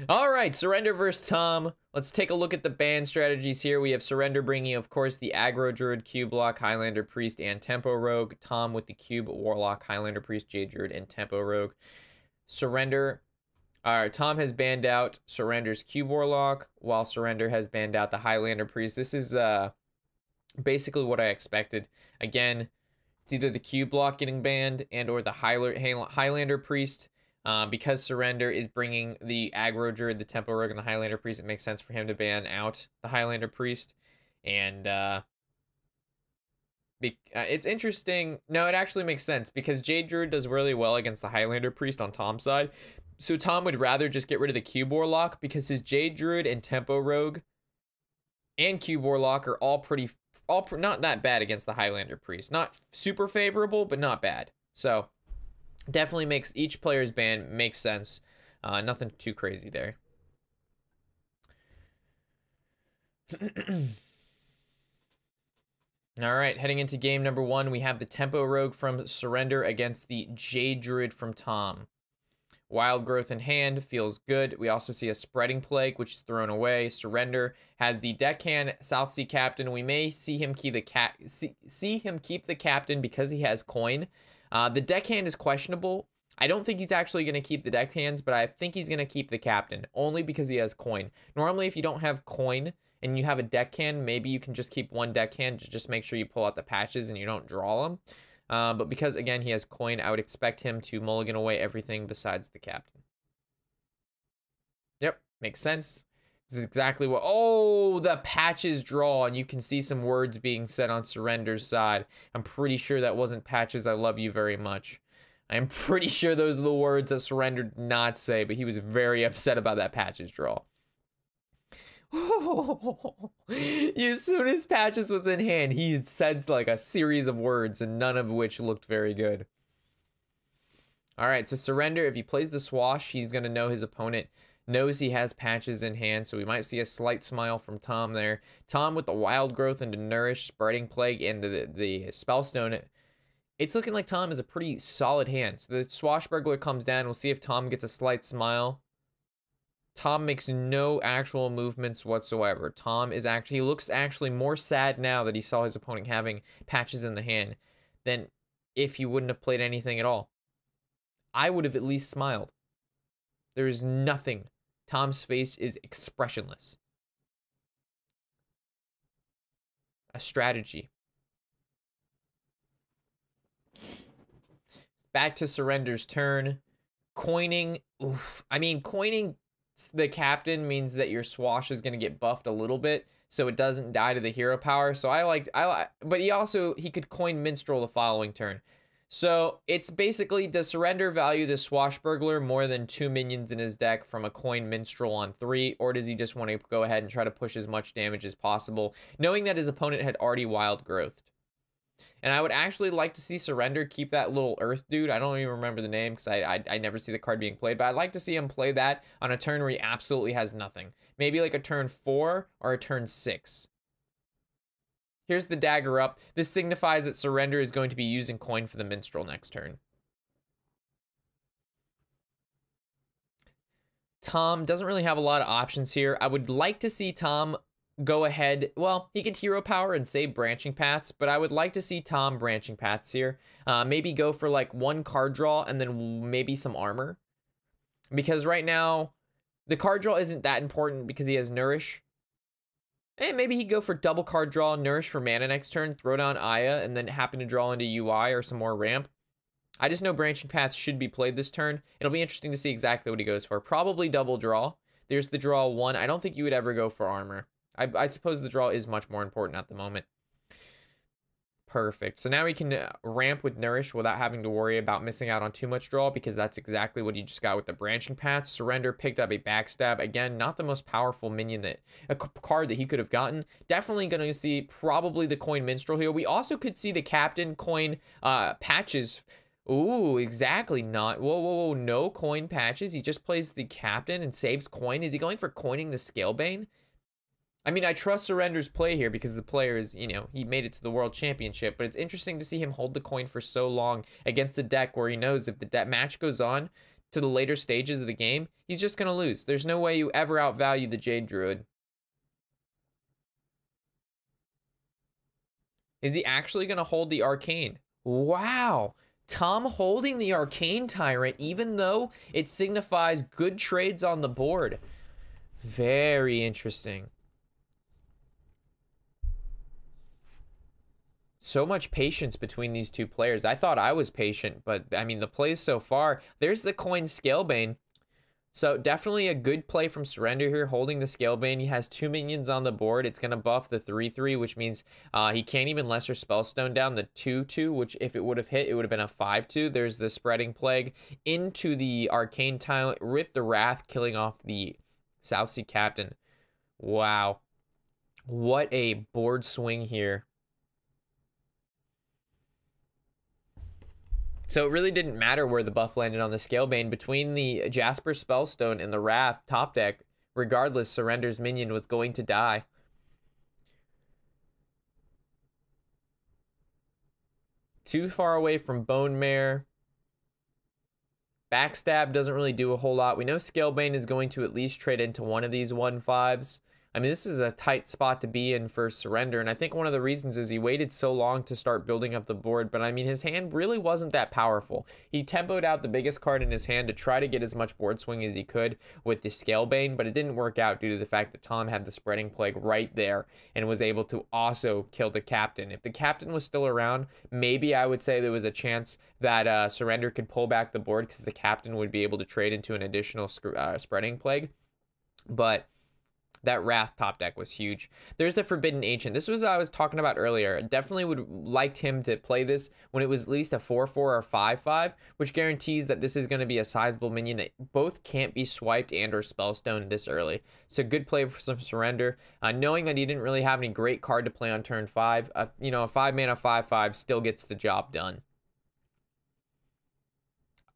All right, Surrender versus Tom. Let's take a look at the ban strategies here. We have Surrender bringing, of course, the Aggro Druid, Cube Block, Highlander Priest, and Tempo Rogue. Tom with the Cube, Warlock, Highlander Priest, Jade Druid, and Tempo Rogue. Surrender. All right, Tom has banned out Surrender's Cube Warlock, while Surrender has banned out the Highlander Priest. This is basically what I expected. Again, it's either the Cube Block getting banned and or the Highlander Priest. Because Surrender is bringing the Aggro Druid, the Tempo Rogue, and the Highlander Priest, it makes sense for him to ban out the Highlander Priest. And it's interesting. No, it actually makes sense because Jade Druid does really well against the Highlander Priest on Tom's side. So Tom would rather just get rid of the Cube Warlock because his Jade Druid and Tempo Rogue and Cube Warlock are all not that bad against the Highlander Priest. Not super favorable, but not bad. So definitely makes each player's ban makes sense. Nothing too crazy there. All right, heading into game number 1, we have the Tempo Rogue from Surrender against the Jade Druid from Tom. Wild Growth in hand feels good. We also see a Spreading Plague, which is thrown away. Surrender has the Deckhand South Sea Captain. We may see him keep the Captain because he has coin. The Deckhand is questionable. I don't think he's actually going to keep the Deckhands, but I think he's going to keep the Captain, only because he has coin. Normally, if you don't have coin and you have a Deckhand, maybe you can just keep one Deckhand, just make sure you pull out the patches and you don't draw them. But because, again, he has coin, I would expect him to mulligan away everything besides the Captain. Yep, makes sense. This is exactly what... Oh, the patches draw, and you can see some words being said on Surrender's side. I'm pretty sure that wasn't patches, I love you very much. I'm pretty sure those are the words that Surrender did not say, but he was very upset about that patches draw. As soon as patches was in hand, he said like a series of words, and none of which looked very good. All right, so Surrender, if he plays the Swash, he's going to know his opponent knows he has patches in hand, so we might see a slight smile from Tom there. Tom with the Wild Growth into Nourish, Spreading Plague, and the Spellstone. It's looking like Tom is a pretty solid hand. So the Swashbuckler comes down. We'll see if Tom gets a slight smile. Tom makes no actual movements whatsoever. Tom is actually, he looks actually more sad now that he saw his opponent having patches in the hand than if he wouldn't have played anything at all. I would have at least smiled. There is nothing. Tom's face is expressionless. A strategy. Back to Surrender's turn. Coining. Oof. I mean, coining the Captain means that your Swash is going to get buffed a little bit, so it doesn't die to the hero power. So but he could coin Minstrel the following turn. So it's basically, does Surrender value the Swashbuckler more than 2 minions in his deck from a coin Minstrel on 3, or does he just want to go ahead and try to push as much damage as possible, knowing that his opponent had already Wild Growthed? And I would actually like to see Surrender keep that little Earth dude. I don't even remember the name because I never see the card being played, but I'd like to see him play that on a turn where he absolutely has nothing. Maybe like a turn 4 or a turn 6. Here's the dagger up. This signifies that Surrender is going to be using coin for the Minstrel next turn. Tom doesn't really have a lot of options here. I would like to see Tom go ahead. Well, he could hero power and save branching paths, but I would like to see Tom branching paths here. Maybe go for like 1 card draw and then maybe some armor. Because right now, the card draw isn't that important because he has Nourish. And maybe he'd go for double card draw, Nourish for mana next turn, throw down Aya, and then happen to draw into UI or some more ramp. I just know branching paths should be played this turn. It'll be interesting to see exactly what he goes for. Probably double draw. There's the draw 1. I don't think you would ever go for armor. I suppose the draw is much more important at the moment. Perfect. So now we can ramp with Nourish without having to worry about missing out on too much draw, because that's exactly what he just got with the branching paths. Surrender picked up a Backstab. Again, not the most powerful minion a card that he could have gotten. Definitely going to see probably the coin Minstrel here. We also could see the Captain coin patches. Ooh, exactly. Not. Whoa. No coin patches. He just plays the Captain and saves coin. Is he going for coining the Scalebane? I mean, I trust Surrender's play here because the player is, you know, he made it to the World Championship, but it's interesting to see him hold the coin for so long against a deck where he knows if the match goes on, to the later stages of the game, he's just going to lose. There's no way you ever outvalue the Jade Druid. Is he actually going to hold the Arcane? Wow. Tom holding the Arcane Tyrant, even though it signifies good trades on the board. Very interesting. So much patience between these two players. I thought I was patient, but I mean, the plays so far, there's the coin Scalebane. So definitely a good play from Surrender here, holding the Scalebane. He has 2 minions on the board. It's going to buff the 3/3, which means he can't even Lesser Spellstone down the 2/2, which if it would have hit, it would have been a 5/2. There's the Spreading Plague into the Arcane Tile with the Wrath, killing off the Southsea Captain. Wow. What a board swing here. So it really didn't matter where the buff landed on the Scalebane. Between the Jasper Spellstone and the Wrath top deck, regardless, Surrender's minion was going to die. Too far away from Bone Mare. Backstab doesn't really do a whole lot. We know Scalebane is going to at least trade into one of these 1/5s. I mean, this is a tight spot to be in for Surrender, and I think one of the reasons is he waited so long to start building up the board, but I mean, his hand really wasn't that powerful. He tempoed out the biggest card in his hand to try to get as much board swing as he could with the Scalebane, but it didn't work out due to the fact that Tom had the Spreading Plague right there and was able to also kill the Captain. If the Captain was still around, maybe I would say there was a chance that Surrender could pull back the board because the Captain would be able to trade into an additional Spreading Plague, but that Wrath top deck was huge. There's the Forbidden Ancient. This was what I was talking about earlier. I definitely would liked him to play this when it was at least a 4/4 or 5/5, which guarantees that this is going to be a sizable minion that both can't be swiped and or spellstoned this early. So good play for some Surrender. Knowing that he didn't really have any great card to play on turn 5, you know, a 5-mana 5/5 still gets the job done.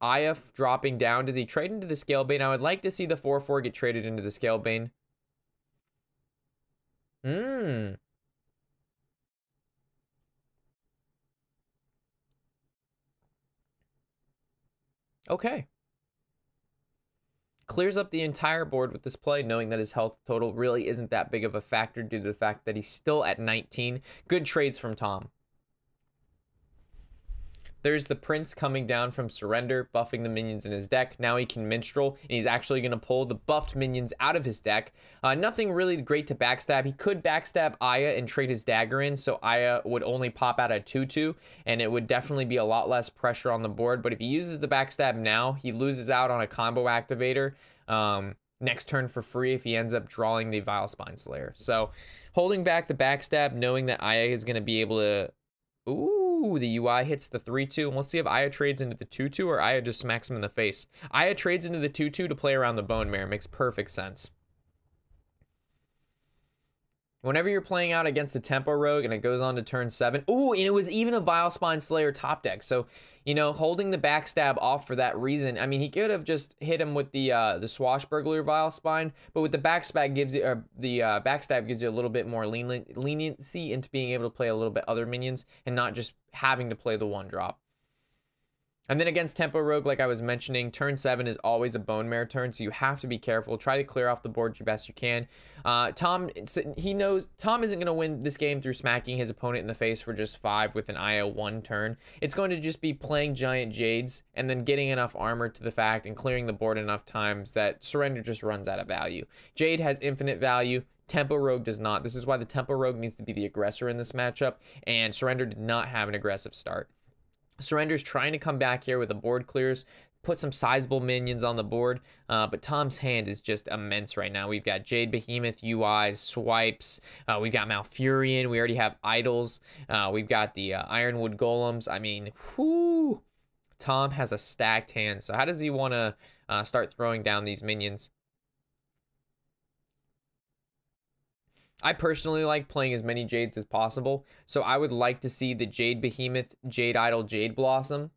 Aya dropping down. Does he trade into the Scalebane? I would like to see the 4/4 get traded into the Scalebane. Okay. Clears up the entire board with this play, knowing that his health total really isn't that big of a factor due to the fact that he's still at 19. Good trades from Tom. There's the Prince coming down from Surrender, buffing the minions in his deck. Now he can Minstrel, and he's actually going to pull the buffed minions out of his deck. Nothing really great to backstab. He could backstab Aya and trade his dagger in, so Aya would only pop out a 2/2, and it would definitely be a lot less pressure on the board. But if he uses the backstab now, he loses out on a combo activator next turn for free if he ends up drawing the Vile Spine Slayer. So holding back the backstab, knowing that Aya is going to be able to... Ooh, the UI hits the 3/2. And let's see if Aya trades into the 2/2 or Aya just smacks him in the face. Aya trades into the 2/2 to play around the Bone Mare. Makes perfect sense. Whenever you're playing out against a Tempo Rogue and it goes on to turn 7. Ooh, and it was even a Vile Spine Slayer top deck. So, you know, holding the backstab off for that reason. I mean, he could have just hit him with the Swashbuckler Vile Spine, but with the backstab gives you, backstab gives you a little bit more leniency into being able to play a little bit other minions and not just having to play the 1-drop. And then against Tempo Rogue, like I was mentioning, turn 7 is always a Bone Mare turn, so you have to be careful. Try to clear off the board as best you can. Tom, he knows Tom isn't going to win this game through smacking his opponent in the face for just 5 with an IO 1 turn. It's going to just be playing Giant Jades and then getting enough armor to the fact and clearing the board enough times that Surrender just runs out of value. Jade has infinite value. Tempo Rogue does not. This is why the Tempo Rogue needs to be the aggressor in this matchup, and Surrender did not have an aggressive start. Surrender's trying to come back here with the board clears, put some sizable minions on the board, but Tom's hand is just immense right now. We've got Jade Behemoth UIs, swipes, we've got Malfurion, we already have idols, we've got the Ironwood Golems. I mean, whoo! Tom has a stacked hand, so how does he want to start throwing down these minions? I personally like playing as many Jades as possible, so I would like to see the Jade Behemoth, Jade Idol, Jade Blossom.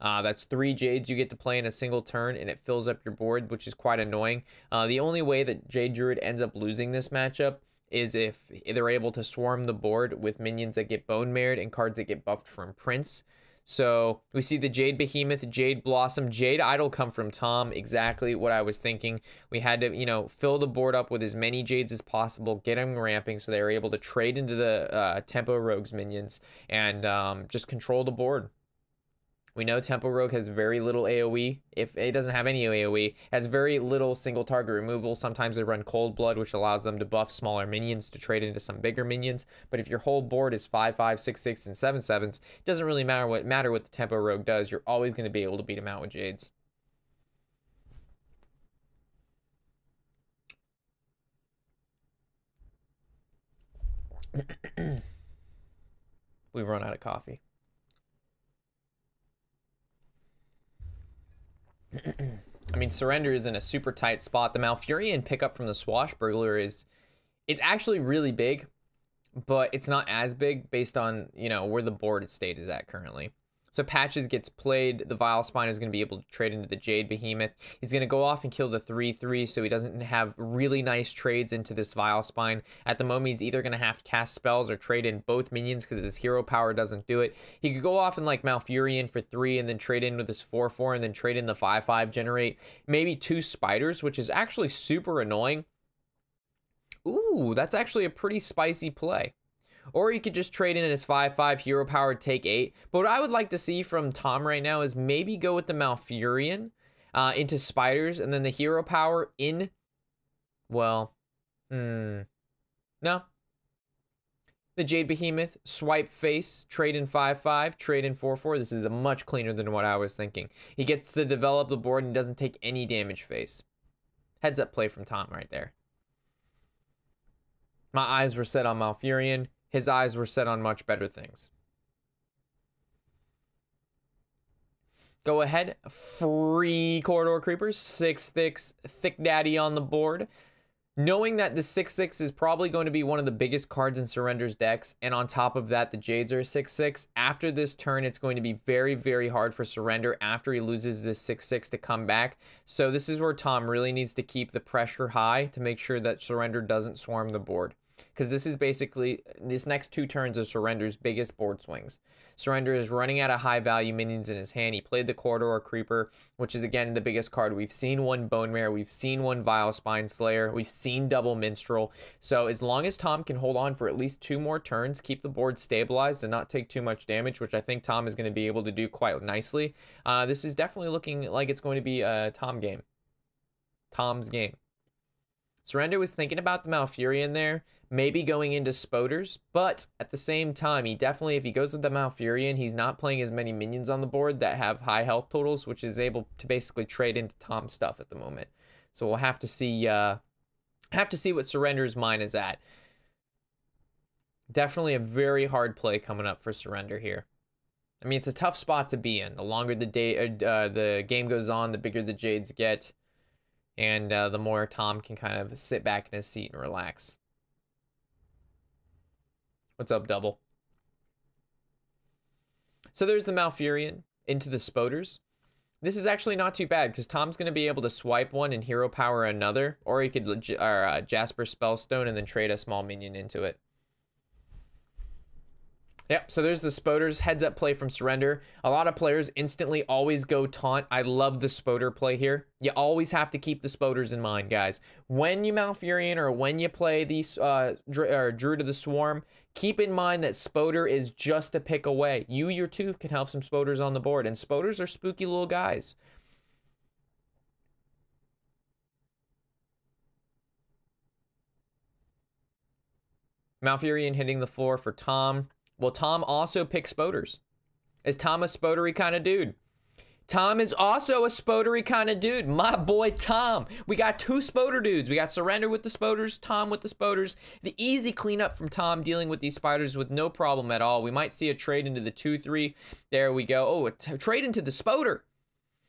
That's 3 Jades you get to play in a single turn, and it fills up your board, which is quite annoying. The only way that Jade Druid ends up losing this matchup is if they're able to swarm the board with minions that get Bone Mared and cards that get buffed from Prince. So we see the Jade Behemoth, Jade Blossom, Jade Idol come from Tom. Exactly what I was thinking. We had to, you know, fill the board up with as many Jades as possible, get them ramping so they were able to trade into the Tempo Rogues minions and just control the board. We know Tempo Rogue has very little AoE. If it doesn't have any AoE, has very little single target removal. Sometimes they run Cold Blood, which allows them to buff smaller minions to trade into some bigger minions. But if your whole board is 5/5, 6/6, and 7/7s, it doesn't really matter what the Tempo Rogue does. You're always going to be able to beat him out with Jades. We've run out of coffee. I mean, Surrender is in a super tight spot. The Malfurion pickup from the Swashbuckler it's actually really big, but it's not as big based on, you know, where the board state is at currently. So Patches gets played. The Vile Spine is going to be able to trade into the Jade Behemoth. He's going to go off and kill the 3/3, so he doesn't have really nice trades into this Vile Spine. At the moment, he's either going to have to cast spells or trade in both minions because his hero power doesn't do it. He could go off and like Malfurion for 3 and then trade in with his 4/4 and then trade in the 5/5, generate maybe 2 spiders, which is actually super annoying. Ooh, that's actually a pretty spicy play. Or you could just trade in his 5/5 hero power, take 8. But what I would like to see from Tom right now is maybe go with the Malfurion into spiders and then the hero power in, well, no. The Jade Behemoth, swipe face, trade in 5/5, trade in 4/4. This is a much cleaner than what I was thinking. He gets to develop the board and doesn't take any damage face. Heads up play from Tom right there. My eyes were set on Malfurion. His eyes were set on much better things. Go ahead. Free Corridor Creepers. 6/6 Thick Daddy on the board. Knowing that the 6/6 is probably going to be one of the biggest cards in Surrender's decks, and on top of that, the Jades are 6/6. After this turn, it's going to be very, very hard for Surrender after he loses this 6/6 to come back. So this is where Tom really needs to keep the pressure high to make sure that Surrender doesn't swarm the board. Because this is basically, this next 2 turns of Surrender's biggest board swings. Surrender is running out of high value minions in his hand. He played the Corridor Creeper, which is again the biggest card. We've seen one Bone Mare, we've seen one Vile Spine Slayer, we've seen double Minstrel. So as long as Tom can hold on for at least 2 more turns, keep the board stabilized and not take too much damage, which I think Tom is going to be able to do quite nicely. This is definitely looking like it's going to be a Tom game. Tom's game. Surrender was thinking about the Malfurion there, maybe going into Spoders, but at the same time, he definitely, if he goes with the Malfurion, he's not playing as many minions on the board that have high health totals, which is able to basically trade into Tom's stuff at the moment. So we'll have to see what Surrender's mind is at. Definitely a very hard play coming up for Surrender here. I mean, it's a tough spot to be in. The longer the game goes on, the bigger the Jades get. And the more Tom can kind of sit back in his seat and relax. What's up, Double? So there's the Malfurion into the Spoders. This is actually not too bad because Tom's going to be able to swipe one and hero power another. Or he could Jasper Spellstone and then trade a small minion into it. Yep, so there's the Spoders, heads up play from Surrender. A lot of players instantly always go taunt. I love the Spoder play here. You always have to keep the Spoders in mind, guys. When you Malfurion or when you play these Druid of the Swarm, keep in mind that Spoder is just a pick away. You, your two, can have some Spoders on the board, and Spoders are spooky little guys. Malfurion hitting the floor for Tom. Well, Tom also picks Spoders. Is Tom a Spodery kind of dude? Tom is also a Spodery kind of dude. My boy Tom. We got 2 Spoder dudes. We got Surrender with the Spoders, Tom with the Spoders. The easy cleanup from Tom dealing with these spiders with no problem at all. We might see a trade into the 2/3. There we go. Oh, a trade into the Spoder.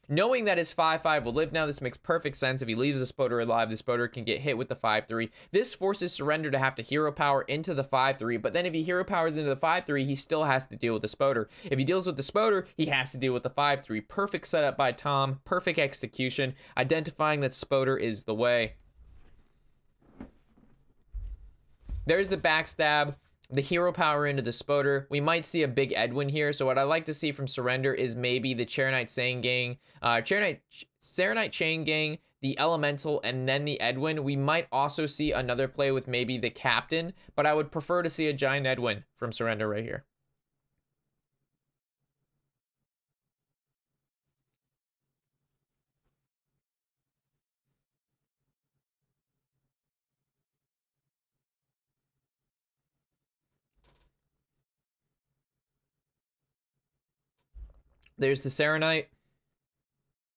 Knowing that his 5/5 will live now, this makes perfect sense. If he leaves the Spoder alive, the Spoder can get hit with the 5/3. This forces Surrender to have to hero power into the 5/3, but then if he hero powers into the 5/3, he still has to deal with the Spoder. If he deals with the Spoder, he has to deal with the 5/3. Perfect setup by Tom, perfect execution, identifying that Spoder is the way. There's the backstab. the hero power into the Spoder. We might see a big Edwin here. So what I like to see from Surrender is maybe the Chair Knight Chain Gang, Serenite Chain Gang, the Elemental, and then the Edwin. We might also see another play with maybe the Captain, but I would prefer to see a Giant Edwin from Surrender right here. There's the Serenite.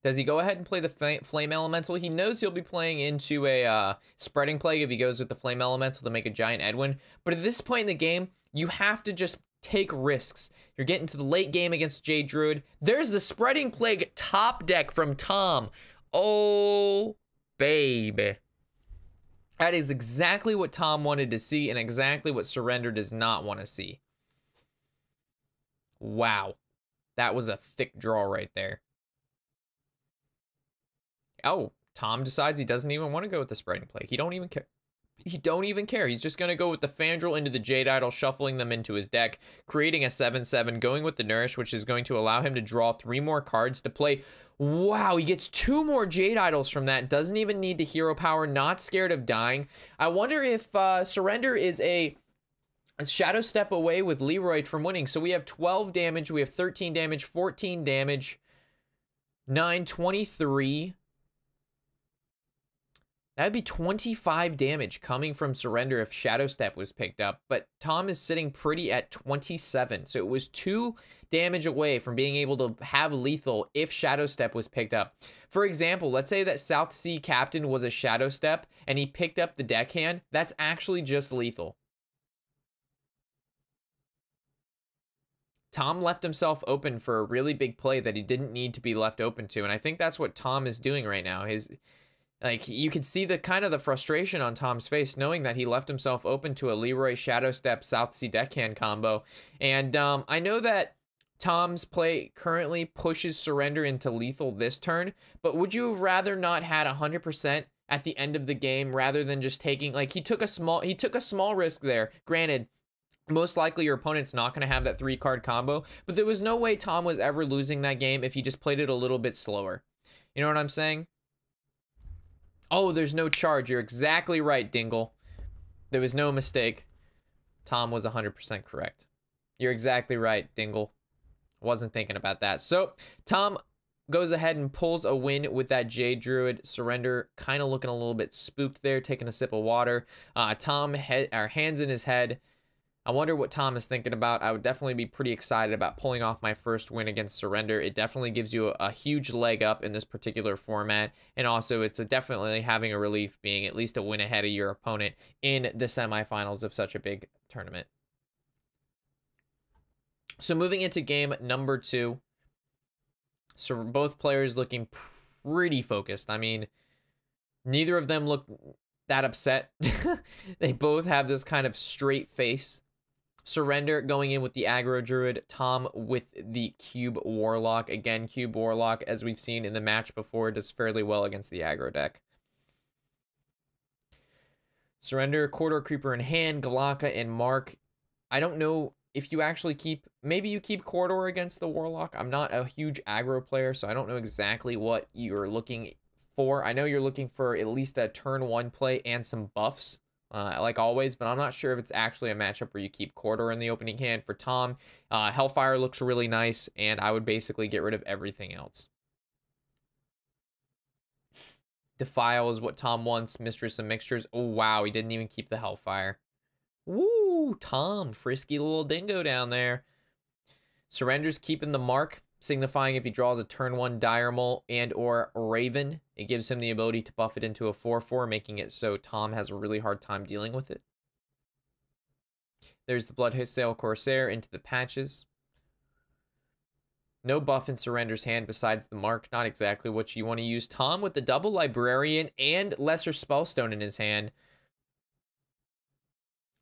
Does he go ahead and play the Flame Elemental? He knows he'll be playing into a Spreading Plague if he goes with the Flame Elemental to make a Giant Edwin. But at this point in the game, you have to just take risks. You're getting to the late game against Jade Druid. There's the Spreading Plague top deck from Tom. Oh, baby. That is exactly what Tom wanted to see and exactly what Surrender does not want to see. Wow. That was a thick draw right there. Oh, Tom decides he doesn't even want to go with the Spreading Plague. He don't even care. He don't even care. He's just going to go with the Fandral into the Jade Idol, shuffling them into his deck, creating a 7/7, going with the Nourish, which is going to allow him to draw 3 more cards to play. Wow, he gets 2 more Jade Idols from that. Doesn't even need the hero power, not scared of dying. I wonder if Surrender is a Shadow Step away with Leroy from winning. So we have 12 damage, we have 13 damage, 14 damage, 9, 23. That'd be 25 damage coming from Surrender if Shadow Step was picked up. But Tom is sitting pretty at 27. So it was 2 damage away from being able to have lethal if Shadow Step was picked up. For example, let's say that South Sea Captain was a Shadow Step and he picked up the deckhand. That's actually just lethal. Tom left himself open for a really big play that he didn't need to be left open to. And I think that's what Tom is doing right now. Like, you can see the kind of the frustration on Tom's face, knowing that he left himself open to a Leroy Shadow Step South Sea Deckhand combo. And I know that Tom's play currently pushes Surrender into lethal this turn, but would you have rather not had 100% at the end of the game rather than just taking, like, he took a small risk there. Granted, most likely your opponent's not going to have that 3-card combo, but there was no way Tom was ever losing that game if he just played it a little bit slower. You know what I'm saying? Oh, there's no charge. You're exactly right, Dingle. There was no mistake. Tom was 100% correct. You're exactly right, Dingle. Wasn't thinking about that. So, Tom goes ahead and pulls a win with that Jade Druid. Surrender kind of looking a little bit spooked there, taking a sip of water. Tom, hands in his head. I wonder what Tom is thinking about. I would definitely be pretty excited about pulling off my first win against Surrender. It definitely gives you a huge leg up in this particular format. And also, it's definitely having a relief being at least a win ahead of your opponent in the semifinals of such a big tournament. So moving into game number 2. So both players looking pretty focused. I mean, neither of them look that upset. They both have this kind of straight face. Surrender going in with the aggro druid, Tom with the cube warlock. Again, cube warlock, as we've seen in the match before, does fairly well against the aggro deck. Surrender, Corridor Creeper in hand, Galaka and Mark. I don't know if you actually keep, maybe you keep Corridor against the warlock. I'm not a huge aggro player, so I don't know exactly what you're looking for. I know you're looking for at least a turn 1 play and some buffs. Like always, but I'm not sure if it's actually a matchup where you keep Corridor in the opening hand. For Tom, Hellfire looks really nice, and I would basically get rid of everything else. Defile is what Tom wants. Mistress of Mixtures. Oh, wow, he didn't even keep the Hellfire. Woo, Tom, frisky little dingo down there. Surrender's keeping the Mark, signifying if he draws a turn 1 Diremol and or Raven, it gives him the ability to buff it into a 4/4, making it so Tom has a really hard time dealing with it. There's the Bloodsail Corsair into the patches. No buff in Surrender's hand besides the Mark. Not exactly what you want to use. Tom with the double Librarian and Lesser Spellstone in his hand.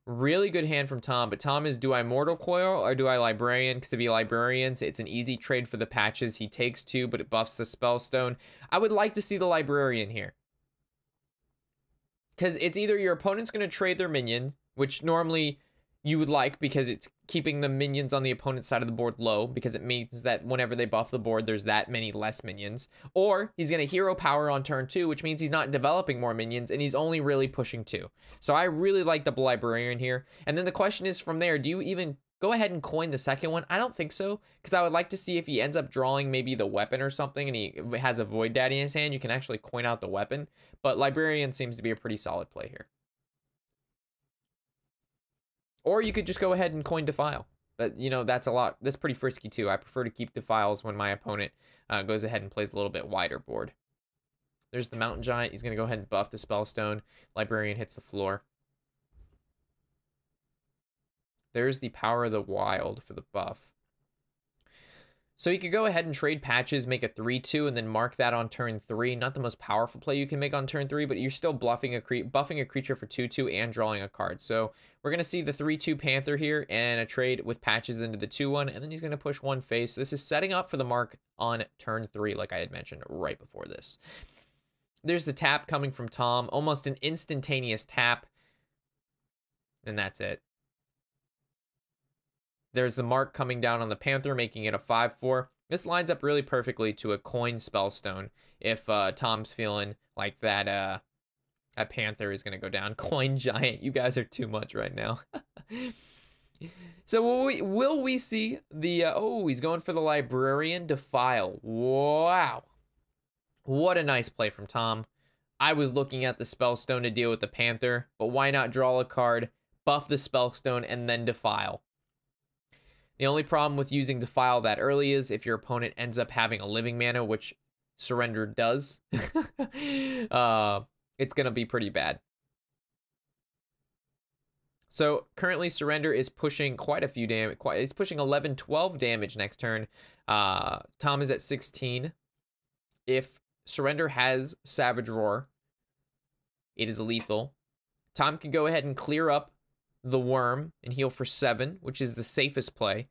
Really good hand from Tom, but Tom is, do I Mortal Coil or do I Librarian? Because to be Librarians, it's an easy trade for the patches. He takes 2, but it buffs the Spellstone. I would like to see the Librarian here. Because it's either your opponent's going to trade their minion, which normally you would like, because it's keeping the minions on the opponent's side of the board low, because it means that whenever they buff the board, there's that many less minions. Or he's going to hero power on turn 2, which means he's not developing more minions, and he's only really pushing 2. So I really like the librarian here. And then the question is from there, do you even go ahead and coin the second one? I don't think so, because I would like to see if he ends up drawing maybe the weapon or something, and he has a Void Daddy in his hand, you can actually coin out the weapon. But librarian seems to be a pretty solid play here. Or you could just go ahead and coin Defile. But, you know, that's pretty frisky too. I prefer to keep Defiles when my opponent goes ahead and plays a little bit wider board. There's the Mountain Giant. He's going to go ahead and buff the Spellstone. Librarian hits the floor. There's the Power of the Wild for the buff. So you could go ahead and trade patches, make a 3-2, and then mark that on turn 3. Not the most powerful play you can make on turn 3, but you're still buffing a creature for 2-2 and drawing a card. So we're going to see the 3-2 Panther here and a trade with patches into the 2-1, and then he's going to push one face. This is setting up for the mark on turn 3, like I had mentioned right before this. There's the tap coming from Tom, almost an instantaneous tap, and that's it. There's the mark coming down on the Panther, making it a 5-4. This lines up really perfectly to a coin Spellstone if Tom's feeling like that that Panther is going to go down. Coin Giant, you guys are too much right now. So will we see the... oh, he's going for the Librarian Defile. Wow. What a nice play from Tom. I was looking at the Spellstone to deal with the Panther, but why not draw a card, buff the Spellstone, and then Defile? The only problem with using Defile that early is if your opponent ends up having a living mana, which Surrender does, it's going to be pretty bad. So currently Surrender is pushing quite a few damage. He's pushing 11, 12 damage next turn. Tom is at 16. If Surrender has Savage Roar, it is lethal. Tom can go ahead and clear up the Worm and heal for 7, which is the safest play.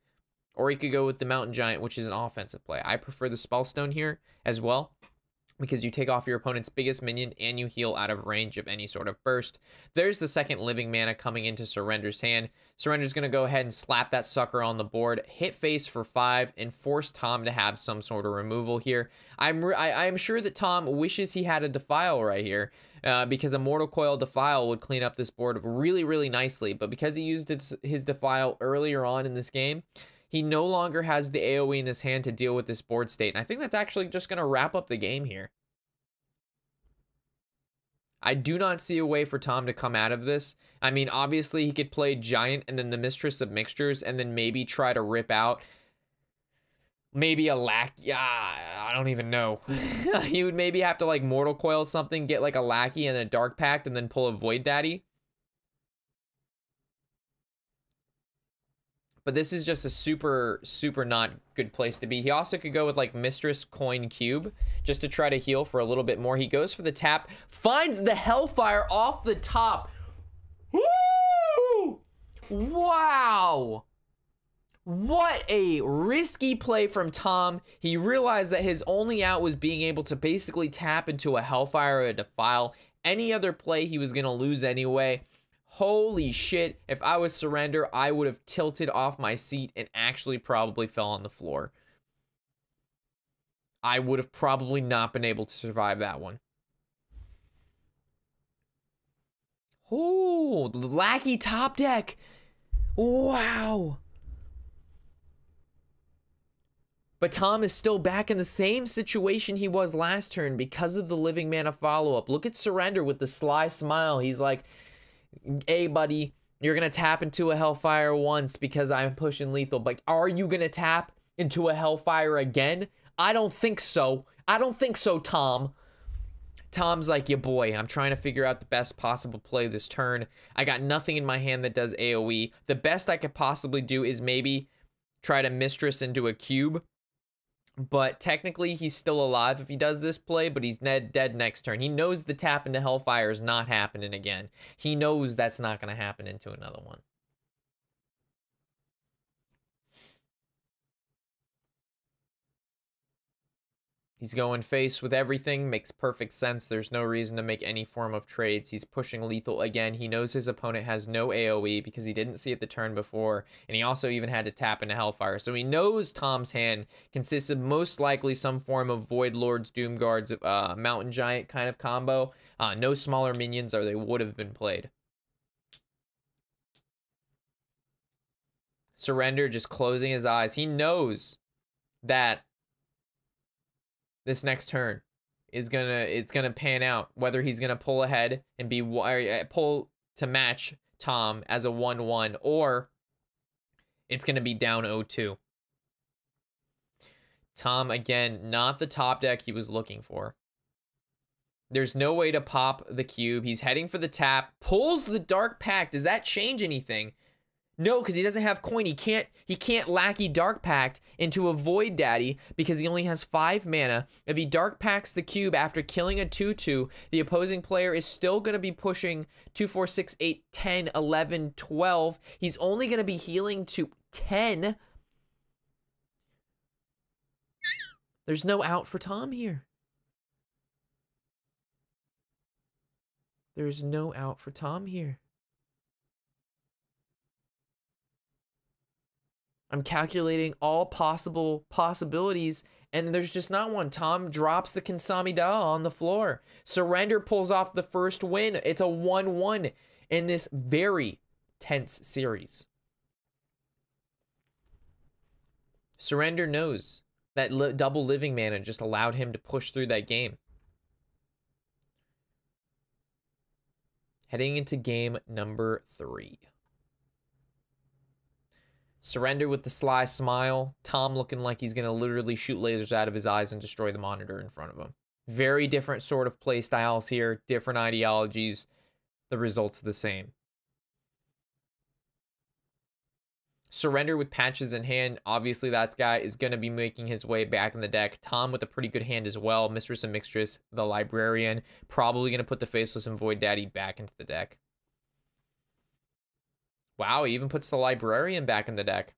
Or he could go with the Mountain Giant, which is an offensive play. I prefer the Spellstone here as well, because you take off your opponent's biggest minion and you heal out of range of any sort of burst. There's the second living mana coming into Surrender's hand. Surrender's going to go ahead and slap that sucker on the board, hit face for 5, and force Tom to have some sort of removal here. I'm sure that Tom wishes he had a Defile right here, because a Mortal Coil Defile would clean up this board really, really nicely. But because he used his Defile earlier on in this game, he no longer has the AoE in his hand to deal with this board state. And I think that's actually just going to wrap up the game here. I do not see a way for Tom to come out of this. I mean, obviously he could play Giant and then the Mistress of Mixtures and then maybe try to rip out maybe a Lackey. Yeah, I don't even know. He would maybe have to like Mortal Coil something, get like a Lackey and a Dark Pact, and then pull a Void Daddy. But this is just a super, super not good place to be. He also could go with like Mistress Coin Cube just to try to heal for a little bit more. He goes for the tap, finds the Hellfire off the top. Woo! Wow. What a risky play from Tom. He realized that his only out was being able to basically tap into a Hellfire or a Defile. Any other play he was going to lose anyway. Holy shit, if I was Surrender, I would have tilted off my seat and actually probably fell on the floor. I would have probably not been able to survive that one. Oh, the Lackey top deck. Wow. But Tom is still back in the same situation he was last turn because of the living mana follow-up. Look at Surrender with the sly smile. He's like, hey, buddy, you're going to tap into a Hellfire once because I'm pushing lethal. But are you going to tap into a Hellfire again? I don't think so. I don't think so, Tom. Tom's like, yeah, boy, I'm trying to figure out the best possible play this turn. I got nothing in my hand that does AoE. The best I could possibly do is maybe try to Mistress into a cube. But technically, he's still alive if he does this play, but he's dead next turn. He knows the tap into Hellfire is not happening again. He knows that's not going to happen into another one. He's going face with everything. Makes perfect sense. There's no reason to make any form of trades. He's pushing lethal again. He knows his opponent has no AoE because he didn't see it the turn before. And he also even had to tap into Hellfire. So he knows Tom's hand consists of most likely some form of Void Lords, Doom Guards, Mountain Giant kind of combo. No smaller minions or they would have been played. Surrender just closing his eyes. He knows that this next turn is it's gonna pan out, whether he's gonna pull ahead and be pull to match Tom as a 1-1 or it's gonna be down 0-2. Tom, again, not the top deck he was looking for. There's no way to pop the cube. He's heading for the tap, pulls the Dark Pact. Does that change anything? No, because he doesn't have coin. He can't lackey Dark Pact into a Void Daddy because he only has 5 mana. If he Dark Pacts the cube after killing a 2/2, the opposing player is still going to be pushing 2, 4, 6, 8, 10, 11, 12. He's only going to be healing to 10. There's no out for Tom here. There's no out for Tom here. I'm calculating all possible possibilities, and there's just not one. Tom drops the Kinsami Da on the floor. Surrender pulls off the first win. It's a 1-1 in this very tense series. Surrender knows that double living mana just allowed him to push through that game. Heading into game number 3. Surrender with the sly smile. Tom looking like he's going to literally shoot lasers out of his eyes and destroy the monitor in front of him. Very different sort of play styles here. Different ideologies. The results the same. Surrender with patches in hand. Obviously, that guy is going to be making his way back in the deck. Tom with a pretty good hand as well. Mistress and Mixtress, the Librarian. Probably going to put the Faceless and Void Daddy back into the deck. Wow, he even puts the Librarian back in the deck.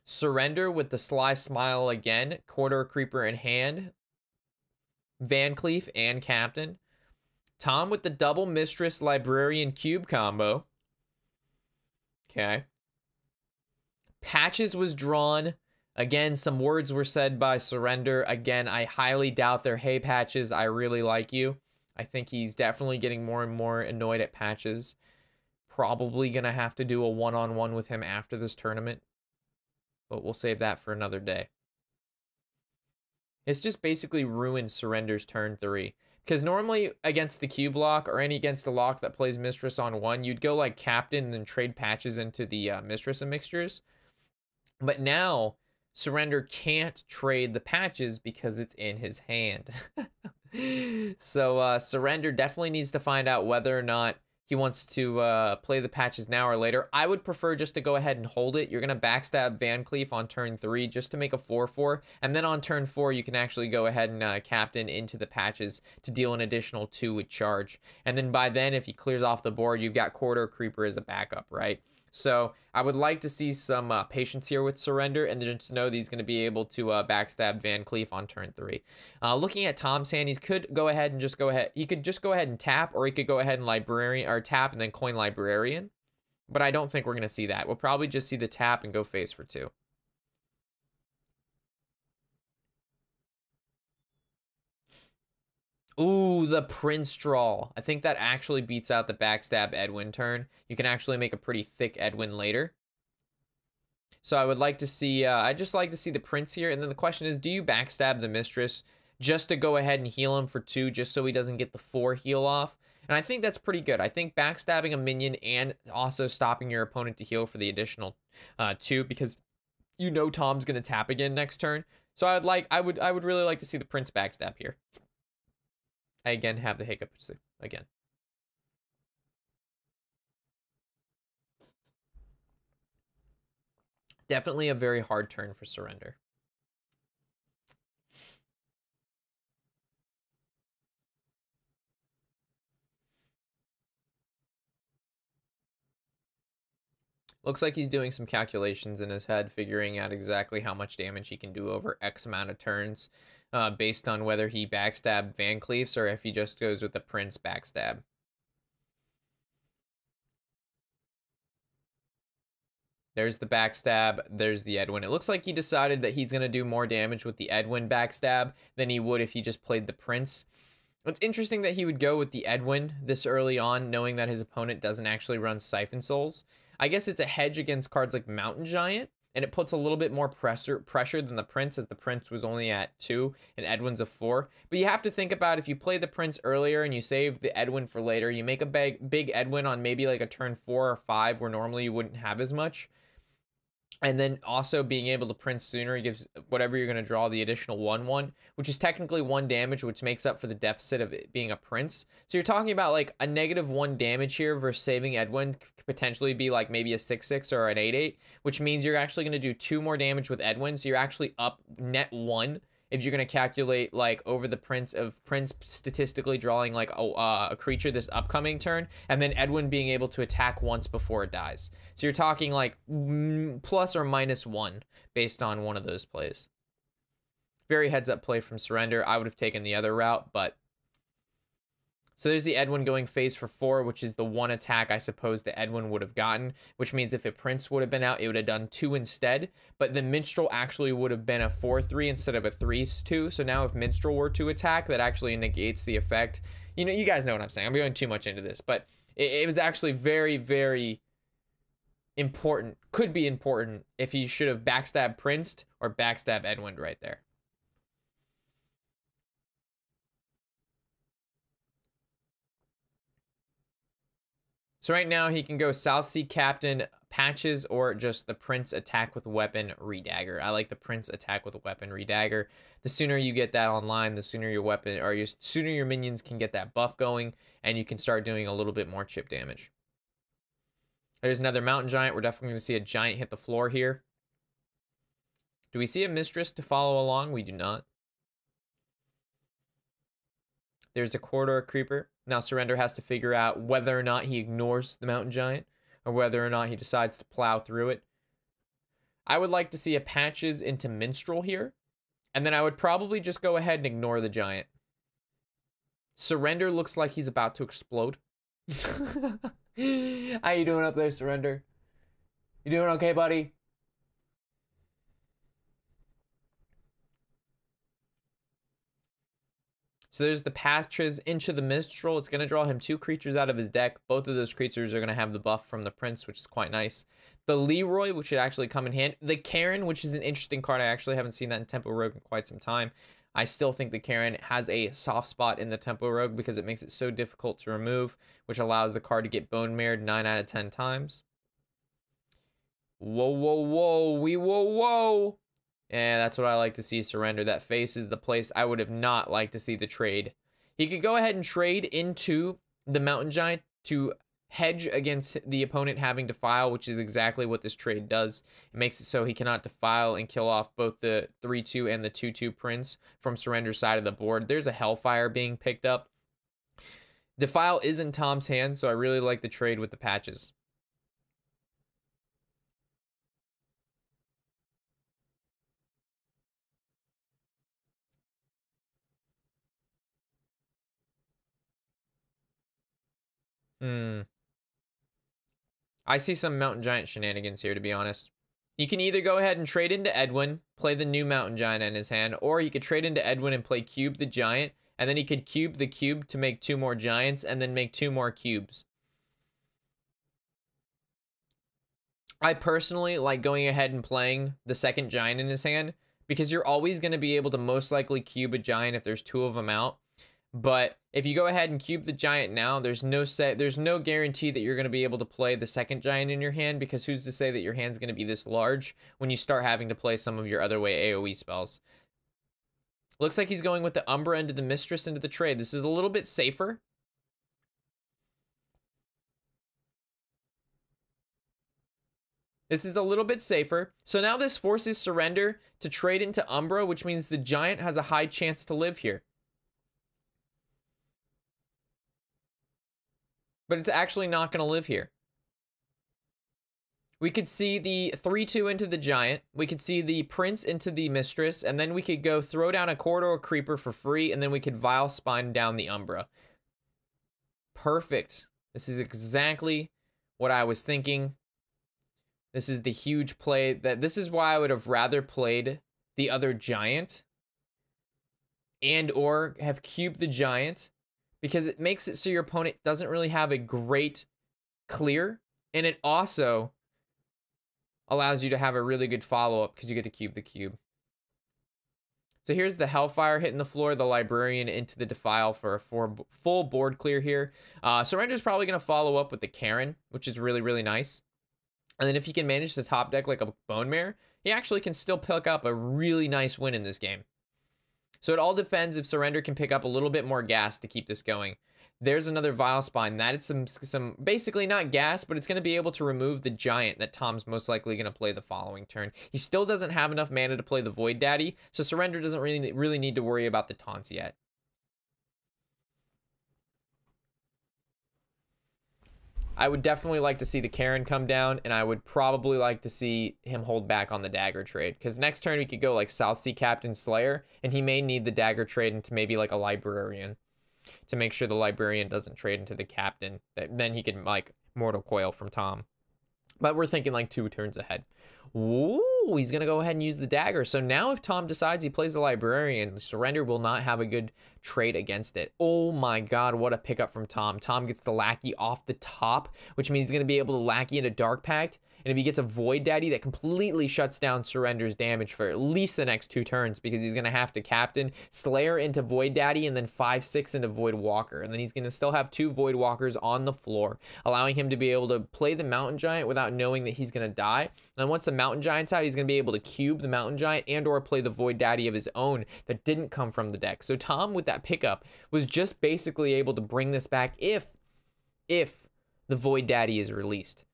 Surrender with the sly smile again. Quarter Creeper in hand. Van Cleef and Captain. Tom with the double Mistress Librarian Cube combo. Okay. Patches was drawn. Again, some words were said by Surrender. Again, I highly doubt they're, hey, Patches, I really like you. I think he's definitely getting more and more annoyed at Patches. Probably going to have to do a one-on-one with him after this tournament. But we'll save that for another day. It's just basically ruined Surrender's turn 3. Because normally against the cube lock or any against a lock that plays Mistress on 1, you'd go like Captain and then trade Patches into the Mistress and Mixtures. But now Surrender can't trade the Patches because it's in his hand. So Surrender definitely needs to find out whether or not he wants to play the Patches now or later. I would prefer just to go ahead and hold it. You're going to backstab Van Cleef on turn 3 just to make a 4-4. And then on turn 4, you can actually go ahead and Captain into the Patches to deal an additional 2 with charge. And then by then, if he clears off the board, you've got Quarter Creeper as a backup, right? So I would like to see some patience here with Surrender, and just know that he's going to be able to backstab Van Cleef on turn 3. Looking at Tom's hand, he could go ahead and just go ahead. He could just go ahead and tap, or he could go ahead and Librarian, or tap and then coin Librarian. But I don't think we're going to see that. We'll probably just see the tap and go face for 2. Ooh, the Prince draw. I think that actually beats out the backstab Edwin turn. You can actually make a pretty thick Edwin later. So I would like to see, I just like to see the Prince here. And then the question is, do you backstab the Mistress just to go ahead and heal him for 2, just so he doesn't get the 4 heal off? And I think that's pretty good. I think backstabbing a minion and also stopping your opponent to heal for the additional 2, because you know Tom's going to tap again next turn. So I would really like to see the Prince backstab here. I again have the hiccups again. Definitely a very hard turn for Surrender. Looks like he's doing some calculations in his head, figuring out exactly how much damage he can do over X amount of turns, based on whether he backstab Van Cleefs or if he just goes with the Prince backstab. There's the backstab. There's the Edwin. It looks like he decided that he's going to do more damage with the Edwin backstab than he would if he just played the Prince. It's interesting that he would go with the Edwin this early on, knowing that his opponent doesn't actually run Siphon Souls. I guess it's a hedge against cards like Mountain Giant, and it puts a little bit more pressure than the Prince, as the Prince was only at 2 and Edwin's a 4. But you have to think about, if you play the Prince earlier and you save the Edwin for later, you make a big Edwin on maybe like a turn 4 or 5 where normally you wouldn't have as much. And then also being able to Prince sooner gives whatever you're going to draw the additional 1/1, which is technically 1 damage, which makes up for the deficit of it being a Prince. So you're talking about like a -1 damage here versus saving Edwin could potentially be like maybe a 6/6 or an 8/8, which means you're actually going to do 2 more damage with Edwin. So you're actually up net 1 if you're going to calculate like over the Prince statistically drawing like a creature this upcoming turn, and then Edwin being able to attack once before it dies. So you're talking like plus or -1 based on one of those plays. Very heads up play from Surrender. I would have taken the other route, but so there's the Edwin going phase for 4, which is the 1 attack I suppose the Edwin would have gotten, which means if a Prince would have been out, it would have done 2 instead. But the Minstrel actually would have been a 4/3 instead of a 3/2. So now if Minstrel were to attack, that actually negates the effect. You know, you guys know what I'm saying. I'm going too much into this, but it was actually very, very important. Could be important if he should have backstab Princed or backstab Edwin right there. So right now he can go South Sea Captain, Patches, or just the Prince attack with weapon, Redagger. I like the Prince attack with a weapon, Redagger. The sooner you get that online, the sooner your weapon, or sooner your minions can get that buff going, and you can start doing a little bit more chip damage. There's another Mountain Giant. We're definitely going to see a Giant hit the floor here. Do we see a Mistress to follow along? We do not. There's a Corridor Creeper. Now Surrender has to figure out whether or not he ignores the Mountain Giant or whether or not he decides to plow through it. I would like to see a Patches into Minstrel here, and then I would probably just go ahead and ignore the Giant. Surrender looks like he's about to explode. How you doing up there, Surrender? You doing okay, buddy? So there's the Patches into the Minstrel. It's going to draw him 2 creatures out of his deck. Both of those creatures are going to have the buff from the Prince, which is quite nice. The Leroy, which should actually come in hand. The Karen, which is an interesting card. I actually haven't seen that in Tempo Rogue in quite some time. I still think the Karen has a soft spot in the Tempo Rogue because it makes it so difficult to remove, which allows the card to get bone marred 9 out of 10 times. Whoa, whoa, whoa. Whoa. Yeah, that's what I like to see, Surrender. That face is the place I would have not liked to see the trade. He could go ahead and trade into the Mountain Giant to hedge against the opponent having Defile, which is exactly what this trade does. It makes it so he cannot Defile and kill off both the 3/2 and the 2/2 Prince from Surrender's side of the board. There's a Hellfire being picked up. Defile is in Tom's hand, so I really like the trade with the Patches. I see some Mountain Giant shenanigans here, to be honest. You can either go ahead and trade into Edwin, play the new Mountain Giant in his hand, or you could trade into Edwin and play Cube the Giant, and then he could cube the cube to make 2 more Giants, and then make 2 more cubes. I personally like going ahead and playing the second Giant in his hand, because you're always going to be able to most likely cube a Giant if there's 2 of them out. But if you go ahead and cube the Giant now, there's no guarantee that you're going to be able to play the second Giant in your hand, because who's to say that your hand's going to be this large when you start having to play some of your other way AoE spells. Looks like he's going with the Umbra into the Mistress into the trade. This is a little bit safer. This is a little bit safer. So now this forces Surrender to trade into Umbra, which means the Giant has a high chance to live here. But it's actually not going to live here. We could see the 3-2 into the giant. We could see the prince into the mistress. And then we could go throw down a corridor creeper for free. And then we could vile spine down the umbra. Perfect. This is exactly what I was thinking. This is the huge play. This is why I would have rather played the other giant. And or have cubed the giant. Because it makes it so your opponent doesn't really have a great clear. And it also allows you to have a really good follow-up because you get to cube the cube. So here's the Hellfire hitting the floor, the Librarian into the Defile for a full board clear here. Surrender's probably going to follow up with the Karen, which is really, really nice. And then if he can manage the top deck like a Bone Mare, he actually can still pick up a really nice win in this game. So it all depends if Surrender can pick up a little bit more gas to keep this going. There's another Vile Spine. That is some basically not gas, but it's going to be able to remove the giant that Tom's most likely going to play the following turn. He still doesn't have enough mana to play the Void Daddy, so Surrender doesn't really need to worry about the taunts yet. I would definitely like to see the Karen come down, and I would probably like to see him hold back on the dagger trade, because next turn we could go like South Sea Captain Slayer, and he may need the dagger trade into maybe like a Librarian to make sure the Librarian doesn't trade into the Captain. Then he can like Mortal Coil from Tom. But we're thinking like 2 turns ahead. Ooh, he's going to go ahead and use the dagger. So now if Tom decides he plays the Librarian, Surrender will not have a good trade against it. Oh my god, what a pickup from Tom. Tom gets the Lackey off the top, which means he's going to be able to Lackey into Dark Pact. And if he gets a Void Daddy, that completely shuts down Surrender's damage for at least the next 2 turns, because he's going to have to Captain Slayer into Void Daddy and then 5/6 into Void Walker. And then he's going to still have 2 Void Walkers on the floor, allowing him to be able to play the Mountain Giant without knowing that he's going to die. And once the Mountain Giant's out, he's going to be able to cube the Mountain Giant and or play the Void Daddy of his own that didn't come from the deck. So Tom, with that pickup, was just basically able to bring this back if the Void Daddy is released.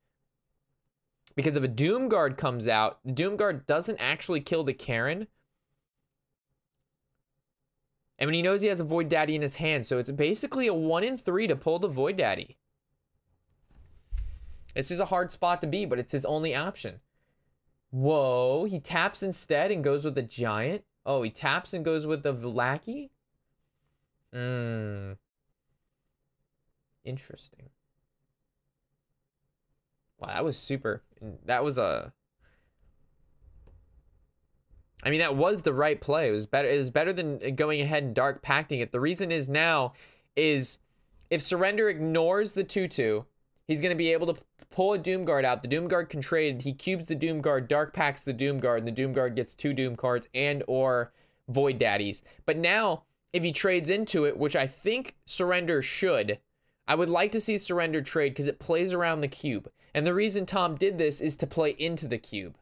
Because if a Doomguard comes out, the Doomguard doesn't actually kill the Karen. And when he knows he has a Void Daddy in his hand, so it's basically a 1 in 3 to pull the Void Daddy. This is a hard spot to be, but it's his only option. Whoa, he taps instead and goes with the Giant. Oh, he taps and goes with the Lackey? Interesting. Wow, that was super. That was a... I mean, that was the right play. It was better than going ahead and Dark Pacting it. The reason is now is if Surrender ignores the 2/2, he's going to be able to pull a Doomguard out. The Doomguard can trade. He cubes the Doomguard, Dark Packs the Doomguard, and the Doomguard gets 2 Doom cards and or Void Daddies. But now, if he trades into it, which I think Surrender should, I would like to see Surrender trade because it plays around the cube. And the reason Tom did this is to play into the cube.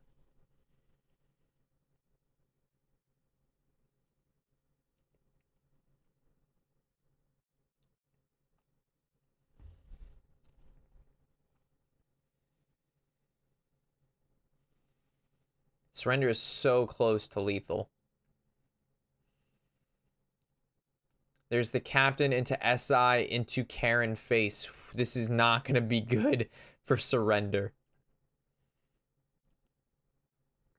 Surrender is so close to lethal. There's the Captain into SI into Karen face. This is not going to be good for Surrender.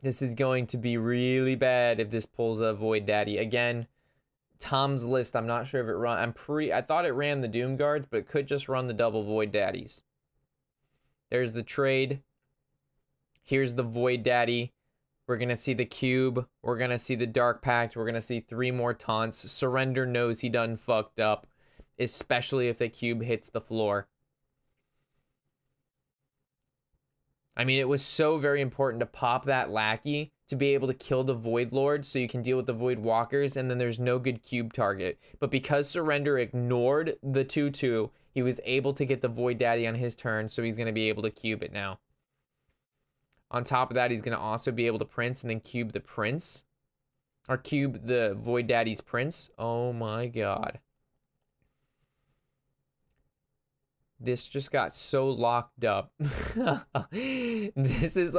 This is going to be really bad if this pulls a Void Daddy. Again, Tom's list, I'm not sure if it run. I thought it ran the Doom Guards, but it could just run the double Void Daddies. There's the trade. Here's the Void Daddy. We're going to see the cube. We're going to see the Dark Pact. We're going to see 3 more taunts. Surrender knows he done fucked up, especially if the cube hits the floor. I mean, it was so very important to pop that Lackey to be able to kill the Void Lord so you can deal with the Void Walkers, and then there's no good cube target. But because Surrender ignored the 2/2, he was able to get the Void Daddy on his turn, so he's going to be able to cube it now. On top of that, he's going to also be able to Prince and then cube the Prince. Or cube the Void Daddy's Prince. Oh my god. This just got so locked up. This is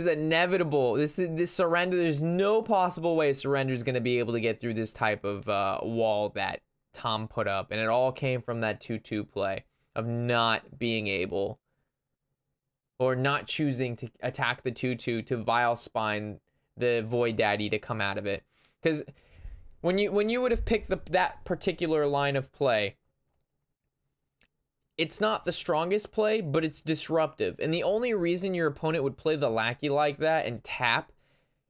inevitable. This Surrender, there's no possible way Surrender is going to be able to get through this type of wall that Tom put up. And it all came from that 2/2 play of not being able... or not choosing to attack the 2/2 to Vile Spine the Void Daddy to come out of it. Because when you would have picked that particular line of play, it's not the strongest play, but it's disruptive. And the only reason your opponent would play the Lackey like that and tap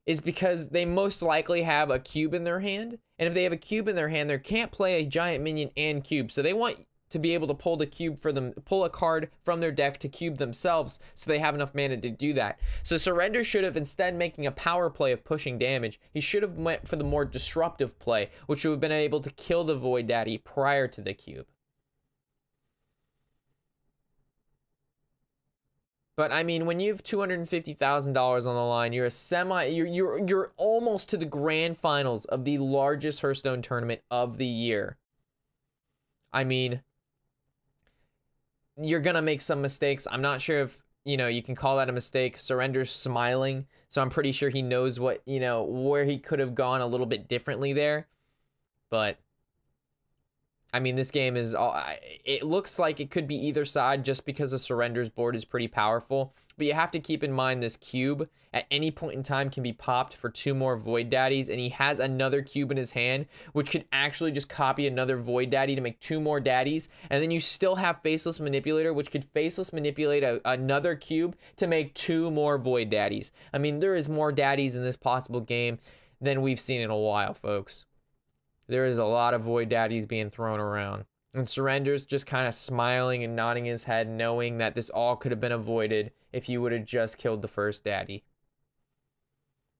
is because they most likely have a cube in their hand. And if they have a cube in their hand, they can't play a giant minion and cube. So they want to be able to pull the cube for them, pull a card from their deck to cube themselves, so they have enough mana to do that. So Surrender should have, instead making a power play of pushing damage, he should have went for the more disruptive play, which would have been able to kill the Void Daddy prior to the cube. But I mean, when you have $250,000 on the line, you're almost to the grand finals of the largest Hearthstone tournament of the year. I mean, you're gonna make some mistakes. I'm not sure if, you know, you can call that a mistake. Surrender's smiling, so I'm pretty sure he knows what, you know, where he could have gone a little bit differently there. But I mean, this game is all, it looks like it could be either side just because of Surrender's board is pretty powerful. But you have to keep in mind this cube at any point in time can be popped for 2 more Void Daddies, and he has another cube in his hand, which could actually just copy another Void Daddy to make 2 more daddies. And then you still have Faceless Manipulator, which could Faceless Manipulate another cube to make 2 more Void Daddies. I mean, there is more daddies in this possible game than we've seen in a while, folks. There is a lot of Void Daddies being thrown around. And Surrender's just kind of smiling and nodding his head, knowing that this all could have been avoided if you would have just killed the first daddy.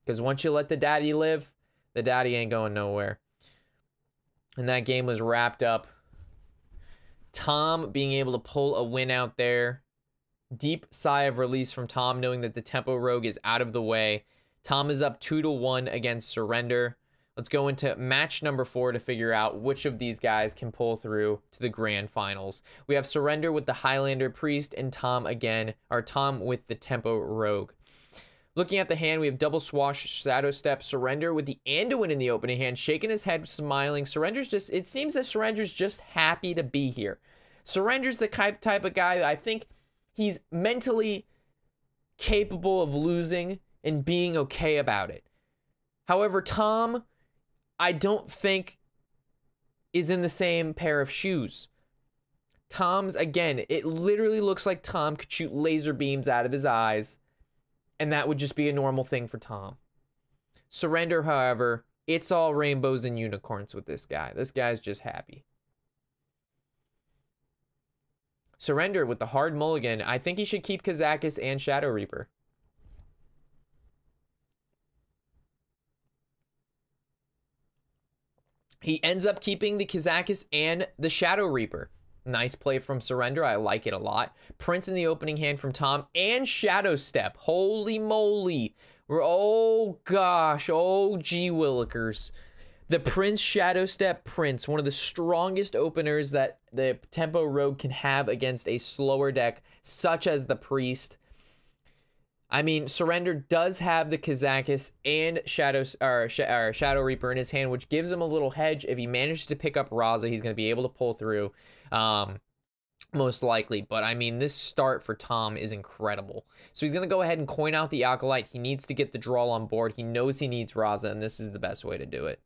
Because once you let the daddy live, the daddy ain't going nowhere. And that game was wrapped up. Tom being able to pull a win out there. Deep sigh of release from Tom, knowing that the Tempo Rogue is out of the way. Tom is up 2-1 against Surrender. Let's go into match number 4 to figure out which of these guys can pull through to the grand finals. We have Surrender with the Highlander Priest and Tom again, or Tom with the Tempo Rogue. Looking at the hand, we have Double Swash, Shadow Step, Surrender with the Anduin in the opening hand, shaking his head, smiling. Surrender's just, it seems that Surrender's just happy to be here. Surrender's the type of guy, I think he's mentally capable of losing and being okay about it. However, Tom, I don't think is in the same pair of shoes. Tom's, again, it literally looks like Tom could shoot laser beams out of his eyes, and that would just be a normal thing for Tom. Surrender, however, it's all rainbows and unicorns with this guy. This guy's just happy. Surrender with the hard mulligan. I think he should keep Kazakis and Shadow Reaper. He ends up keeping the Kazakis and the Shadow Reaper. Nice play from Surrender. I like it a lot. Prince in the opening hand from Tom and Shadow Step. Holy moly. Oh gosh. Oh gee willikers. The Prince Shadow Step Prince. One of the strongest openers that the Tempo Rogue can have against a slower deck such as the Priest. I mean, Surrender does have the Kazakis and Shadow Reaper in his hand, which gives him a little hedge. If he manages to pick up Raza, he's going to be able to pull through, most likely. But, I mean, this start for Tom is incredible. So he's going to go ahead and coin out the Acolyte. He needs to get the draw on board. He knows he needs Raza, and this is the best way to do it.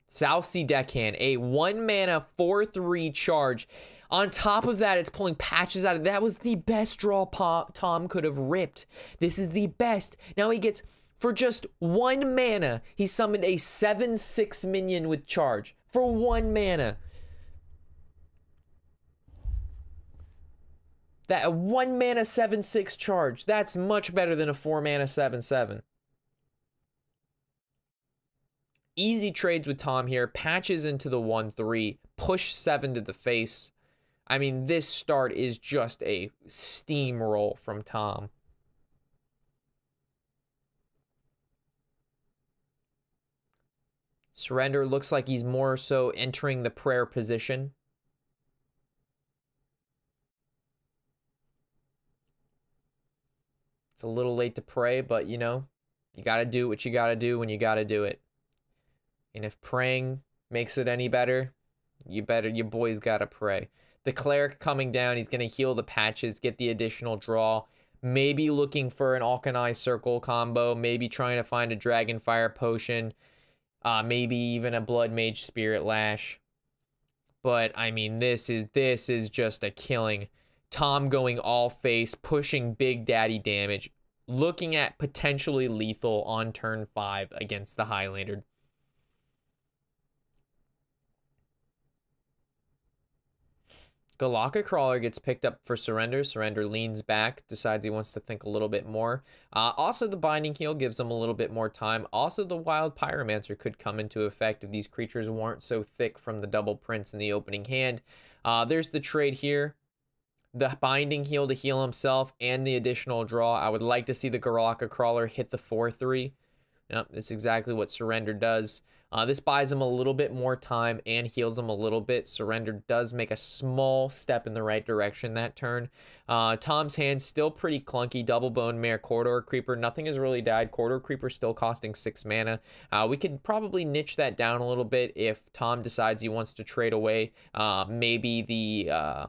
South Sea Deckhand, a 1-mana 4/3 charge. On top of that, it's pulling patches out of that. Was the best draw Tom could have ripped. This is the best. Now he gets, for just 1 mana, he summoned a 7/6 minion with charge. For 1 mana. That a 1 mana 7/6 charge. That's much better than a 4 mana 7/7. Easy trades with Tom here. Patches into the 1/3. Push 7 to the face. I mean, this start is just a steamroll from Tom. Surrender looks like he's more so entering the prayer position. It's a little late to pray, but, you know, you got to do what you got to do when you got to do it. And if praying makes it any better, your boys got to pray. The Cleric coming down, he's going to heal the patches, get the additional draw. Maybe looking for an Alkanai Circle combo. Maybe trying to find a Dragonfire Potion. Maybe even a Blood Mage Spirit Lash. But, I mean, this is just a killing. Tom going all face, pushing Big Daddy damage. Looking at potentially lethal on turn 5 against the Highlander. Galaka Crawler gets picked up for Surrender. Surrender leans back, decides he wants to think a little bit more. Also, the Binding Heal gives him a little bit more time. Also, the Wild Pyromancer could come into effect if these creatures weren't so thick from the double prints in the opening hand. There's the trade here. The Binding Heal to heal himself and the additional draw. I would like to see the Galaka Crawler hit the 4/3. Yep, that's exactly what Surrender does. This buys him a little bit more time and heals him a little bit. Surrender does make a small step in the right direction that turn. Tom's hand still pretty clunky. Double Bone Mare, Corridor Creeper. Nothing has really died. Corridor Creeper still costing 6 mana. We could probably niche that down a little bit if Tom decides he wants to trade away maybe the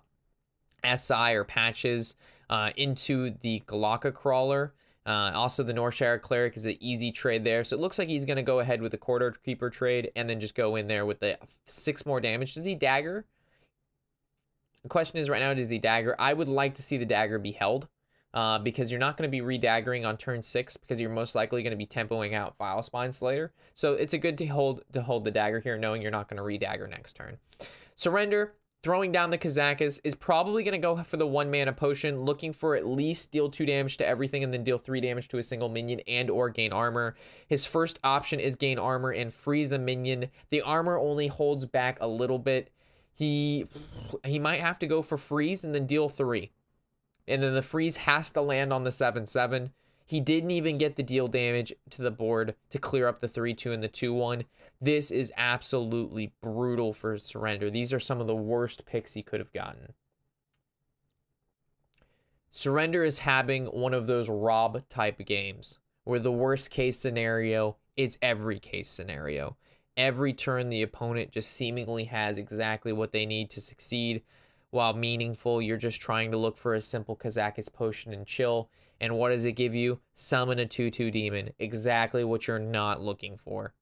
SI or patches into the Galaka Crawler. Also, the Northshire Cleric is an easy trade there. So it looks like he's going to go ahead with the Corridor Creeper trade and then just go in there with the 6 more damage. Does he dagger? The question is right now, does he dagger? I would like to see the dagger be held because you're not going to be redaggering on turn 6 because you're most likely going to be tempoing out Vilespine Slayer. So it's a good to hold the dagger here, knowing you're not going to redagger next turn. Surrender. Throwing down the Kazakas is probably going to go for the 1 mana potion, looking for at least deal 2 damage to everything and then deal 3 damage to a single minion and or gain armor. His first option is gain armor and freeze a minion. The armor only holds back a little bit. He might have to go for freeze and then deal 3. And then the freeze has to land on the 7/7. He didn't even get the deal damage to the board to clear up the 3/2 and the 2/1. This is absolutely brutal for Surrender. These are some of the worst picks he could have gotten. Surrender is having one of those Rob type games where the worst case scenario is every case scenario. Every turn the opponent just seemingly has exactly what they need to succeed. While meaningful, you're just trying to look for a simple Kazakus potion and chill. And what does it give you? Summon a 2/2 demon. Exactly what you're not looking for.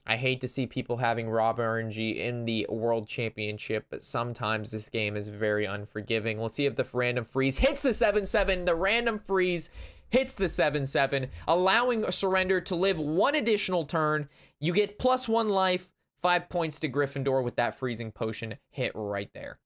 I hate to see people having Rob RNG in the World Championship, but sometimes this game is very unforgiving. Let's see if the random freeze hits the 7/7. The random freeze hits the 7/7, allowing a Surrender to live 1 additional turn. You get +1 life, 5 points to Gryffindor with that freezing potion hit right there.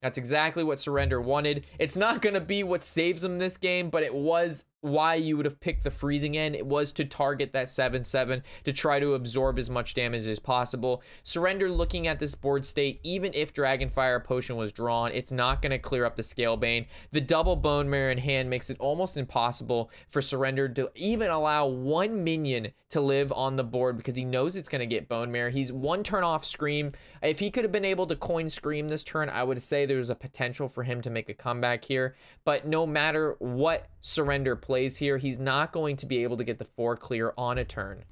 That's exactly what Surrender wanted. It's not going to be what saves him this game, but it was why you would have picked the freezing end. It was to target that 7/7 to try to absorb as much damage as possible. Surrender, looking at this board state, even if Dragonfire Potion was drawn, it's not going to clear up the Scalebane. The double Bone Marrow in hand makes it almost impossible for Surrender to even allow 1 minion to live on the board because he knows it's going to get Bone Marrow. He's 1 turn off Scream. If he could have been able to coin Scream this turn, I would say there's a potential for him to make a comeback here. But no matter what Surrender plays here, he's not going to be able to get the 4 clear on a turn.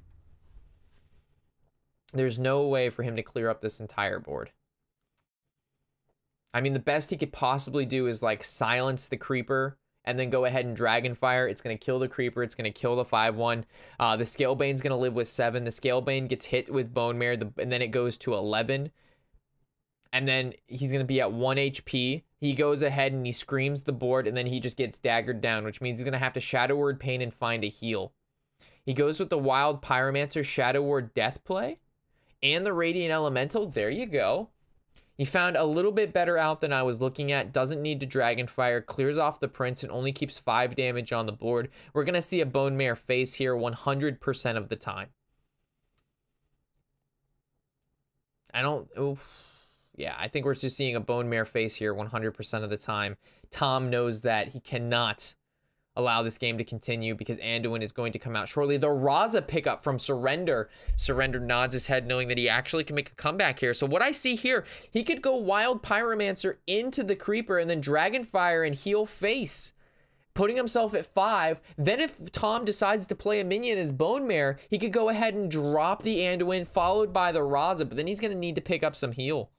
There's no way for him to clear up this entire board. I mean, the best he could possibly do is like silence the creeper and then go ahead and Dragonfire. It's going to kill the creeper. It's going to kill the 5/1. The Scalebane's going to live with 7. The Scalebane gets hit with Bone Marrow, and then it goes to 11. And then he's going to be at 1 HP. He goes ahead and he screams the board, and then he just gets daggered down, which means he's going to have to Shadow Word Pain and find a heal. He goes with the Wild Pyromancer, Shadow Word Death play, and the Radiant Elemental. There you go. He found a little bit better out than I was looking at. Doesn't need to Dragonfire, clears off the Prince, and only keeps 5 damage on the board. We're going to see a Bone Mare face here 100% of the time. Yeah, I think we're just seeing a Bone Mare face here 100% of the time. Tom knows that he cannot allow this game to continue because Anduin is going to come out shortly. The Raza pickup from Surrender. Surrender nods his head knowing that he actually can make a comeback here. So what I see here, he could go Wild Pyromancer into the Creeper and then Dragonfire and heal face, putting himself at 5. Then if Tom decides to play a minion as Bone Mare, he could go ahead and drop the Anduin followed by the Raza, but then he's going to need to pick up some heal.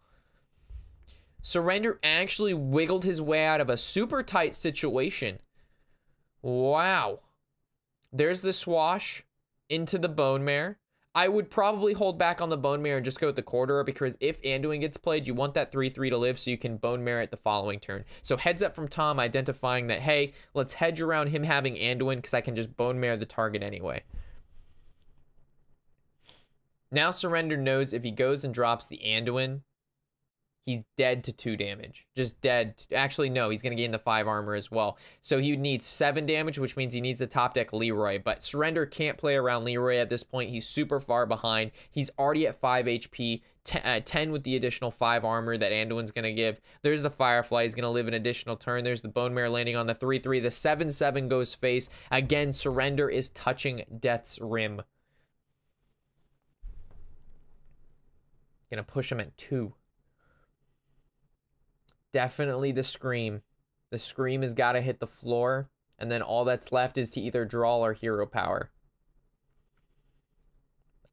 Surrender actually wiggled his way out of a super tight situation. Wow. There's the swash into the Bone Mare. I would probably hold back on the Bone Mare and just go with the Corridor, because if Anduin gets played, you want that 3/3 to live so you can Bone Mare it the following turn. So heads up from Tom, identifying that, hey, let's hedge around him having Anduin because I can just Bone Mare the target anyway. Now Surrender knows if he goes and drops the Anduin, he's dead to 2 damage. Just dead. Actually, no, he's going to gain the 5 armor as well. So he needs 7 damage, which means he needs a top deck Leroy. But Surrender can't play around Leroy at this point. He's super far behind. He's already at 5 HP, 10 with the additional 5 armor that Anduin's going to give. There's the Firefly. He's going to live an additional turn. There's the Bone Mare landing on the 3/3. The 7/7 goes face. Again, Surrender is touching Death's Rim. Going to push him at 2. Definitely the Scream. The Scream has got to hit the floor, and then all that's left is to either draw or hero power.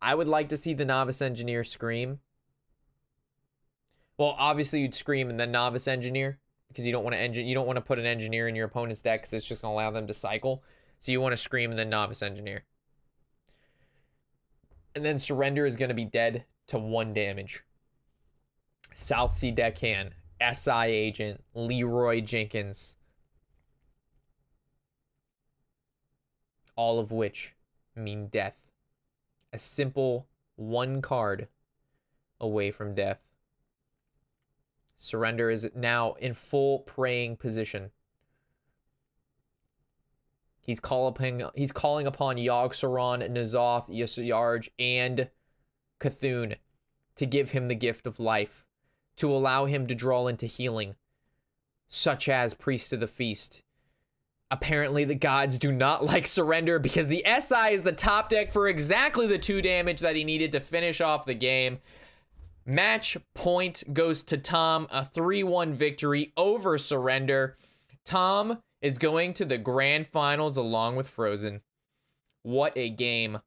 I would like to see the Novice Engineer Scream. Well, obviously you'd Scream and then Novice Engineer, because you don't want to put an Engineer in your opponent's deck because it's just going to allow them to cycle. So you want to Scream and then Novice Engineer. And then Surrender is going to be dead to 1 damage. South Sea Deckhand, SI Agent, Leroy Jenkins. All of which mean death. A simple 1 card away from death. Surrender is now in full praying position. He's calling upon Yogg-Saron, N'Zoth, Yasuyarj, and Cthulhu to give him the gift of life, to allow him to draw into healing, such as Priest of the Feast. Apparently, the gods do not like Surrender because the SI is the top deck for exactly the 2 damage that he needed to finish off the game. Match point goes to Tom, a 3-1 victory over Surrender. Tom is going to the grand finals along with Frozen. What a game.